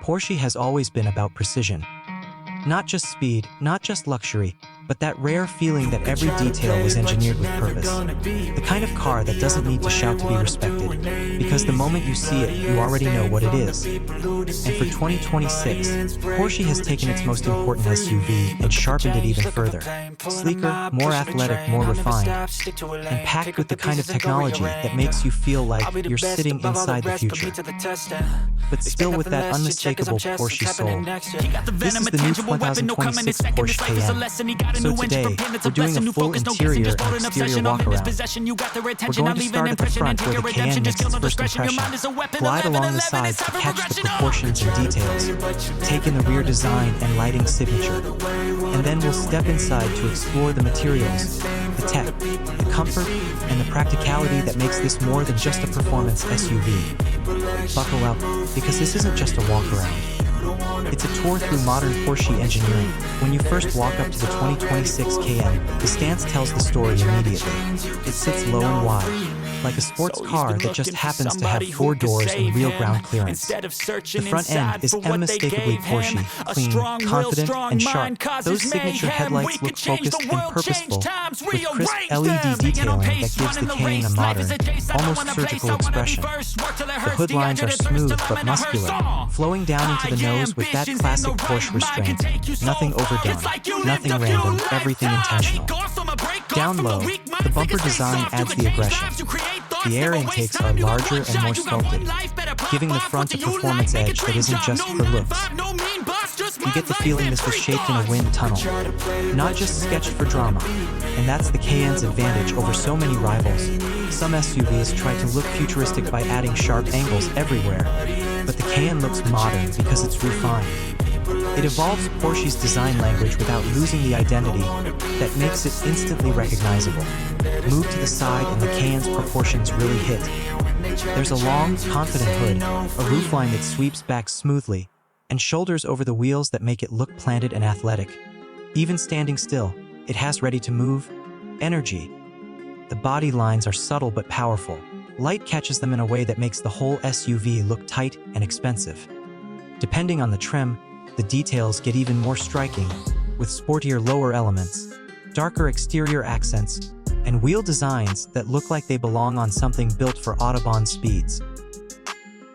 Porsche has always been about precision. Not just speed, not just luxury, but that rare feeling that every detail was engineered with purpose. The kind of car that doesn't need to shout to be respected, because the moment you see it, you already know what it is. And for 2026, Porsche has taken its most important SUV and sharpened it even further. Sleeker, more athletic, more refined, and packed with the kind of technology that makes you feel like you're sitting inside the future. But still with that unmistakable Porsche soul. This is the new 2026 Porsche Cayenne. So today, we're doing a full interior and exterior walk-around. We're going to start at the front where the Cayenne makes its first impression, glide along the sides to catch the proportions and details, take in the rear design and lighting signature, and then we'll step inside to explore the materials, the tech, the comfort, and the practicality that makes this more than just a performance SUV. Buckle up, because this isn't just a walk-around. It's a tour through modern Porsche engineering. When you first walk up to the 2026 Cayenne, the stance tells the story immediately. It sits low and wide, like a sports car that just happens to have 4 doors and real ground clearance. The front end is unmistakably Porsche, clean, confident, and sharp. Those signature headlights look focused and purposeful, with crisp LED detailing that gives the Cayenne a modern, almost surgical expression. The hood lines are smooth but muscular, flowing down into the nose with that classic Porsche restraint. Nothing overdone, nothing random, everything intentional. Down low, the bumper design adds the aggression. The air intakes are larger and more sculpted, giving the front a performance edge that isn't just for looks. You get the feeling this was shaped in a wind tunnel, not just sketched for drama. And that's the Cayenne's advantage over so many rivals. Some SUVs try to look futuristic by adding sharp angles everywhere, but the Cayenne looks modern because it's refined. It evolves Porsche's design language without losing the identity that makes it instantly recognizable. Move to the side and the Cayenne's proportions really hit. There's a long, confident hood, a roofline that sweeps back smoothly, and shoulders over the wheels that make it look planted and athletic. Even standing still, it has ready-to-move energy. The body lines are subtle but powerful. Light catches them in a way that makes the whole SUV look tight and expensive. Depending on the trim, the details get even more striking, with sportier lower elements, darker exterior accents, and wheel designs that look like they belong on something built for Autobahn speeds.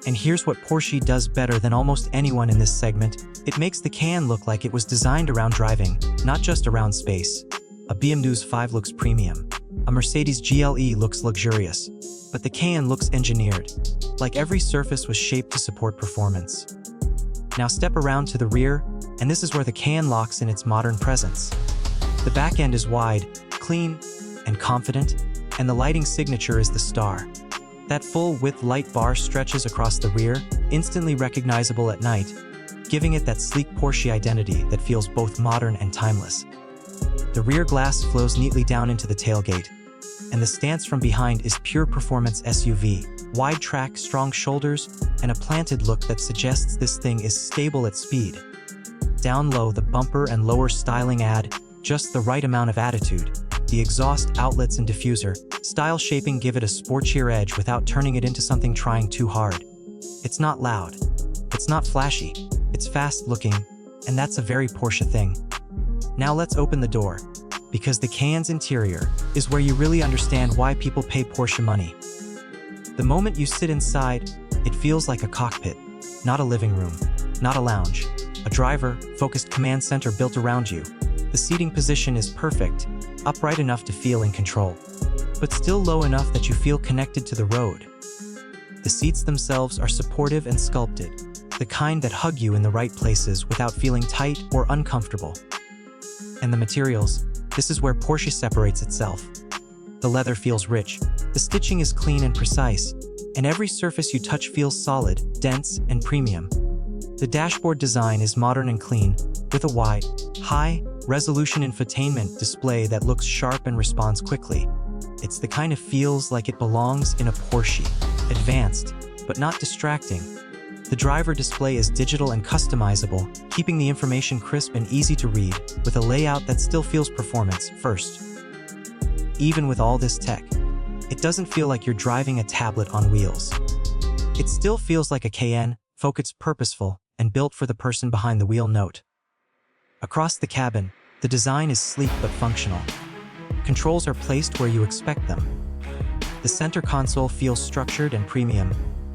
And here's what Porsche does better than almost anyone in this segment. It makes the Cayenne look like it was designed around driving, not just around space. A BMW 5 looks premium. A Mercedes GLE looks luxurious. But the Cayenne looks engineered, like every surface was shaped to support performance. Now step around to the rear, and this is where the Cayenne locks in its modern presence. The back end is wide, clean, and confident, and the lighting signature is the star. That full-width light bar stretches across the rear, instantly recognizable at night, giving it that sleek Porsche identity that feels both modern and timeless. The rear glass flows neatly down into the tailgate, and the stance from behind is pure performance SUV. Wide track, strong shoulders, and a planted look that suggests this thing is stable at speed. Down low, the bumper and lower styling add just the right amount of attitude. The exhaust outlets and diffuser, style shaping give it a sportier edge without turning it into something trying too hard. It's not loud. It's not flashy. It's fast-looking, and that's a very Porsche thing. Now let's open the door, because the Cayenne's interior is where you really understand why people pay Porsche money. The moment you sit inside, it feels like a cockpit, not a living room, not a lounge. A driver-focused command center built around you. The seating position is perfect, upright enough to feel in control, but still low enough that you feel connected to the road. The seats themselves are supportive and sculpted, the kind that hug you in the right places without feeling tight or uncomfortable. And the materials, this is where Porsche separates itself. The leather feels rich, the stitching is clean and precise, and every surface you touch feels solid, dense, and premium. The dashboard design is modern and clean, with a wide, high-resolution infotainment display that looks sharp and responds quickly. It's the kind of feels like it belongs in a Porsche. Advanced, but not distracting. The driver display is digital and customizable, keeping the information crisp and easy to read, with a layout that still feels performance first. Even with all this tech, it doesn't feel like you're driving a tablet on wheels. It still feels like a Cayenne, focused, purposeful, and built for the person behind the wheel. Note: across the cabin, the design is sleek but functional. Controls are placed where you expect them. The center console feels structured and premium,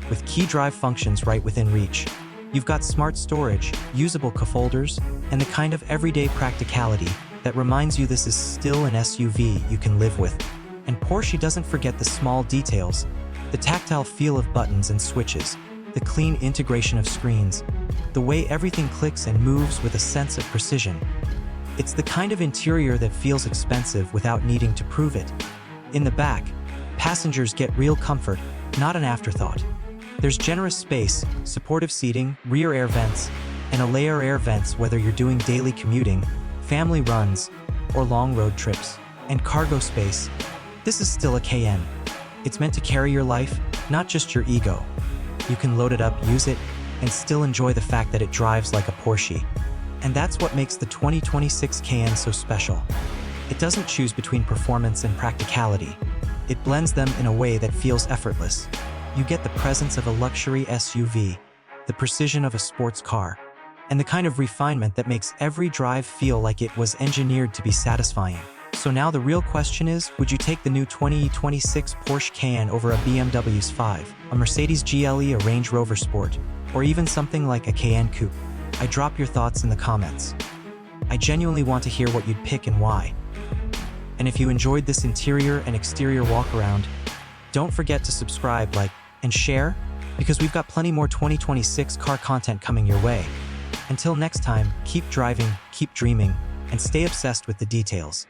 with key drive functions right within reach. You've got smart storage, usable cup holders, and the kind of everyday practicality that reminds you this is still an SUV you can live with. And Porsche doesn't forget the small details: the tactile feel of buttons and switches, the clean integration of screens, the way everything clicks and moves with a sense of precision. It's the kind of interior that feels expensive without needing to prove it. In the back, passengers get real comfort, not an afterthought. There's generous space, supportive seating, rear air vents, and a layer air vents whether you're doing daily commuting, family runs, or long road trips. And cargo space. This is still a Cayenne. It's meant to carry your life, not just your ego. You can load it up, use it, and still enjoy the fact that it drives like a Porsche. And that's what makes the 2026 Cayenne so special. It doesn't choose between performance and practicality. It blends them in a way that feels effortless. You get the presence of a luxury SUV, the precision of a sports car, and the kind of refinement that makes every drive feel like it was engineered to be satisfying. So now the real question is, would you take the new 2026 Porsche Cayenne over a BMW 5, a Mercedes GLE, a Range Rover Sport, or even something like a Cayenne Coupe? Drop your thoughts in the comments. I genuinely want to hear what you'd pick and why. And if you enjoyed this interior and exterior walk around, don't forget to subscribe, like, and share, because we've got plenty more 2026 car content coming your way. Until next time, keep driving, keep dreaming, and stay obsessed with the details.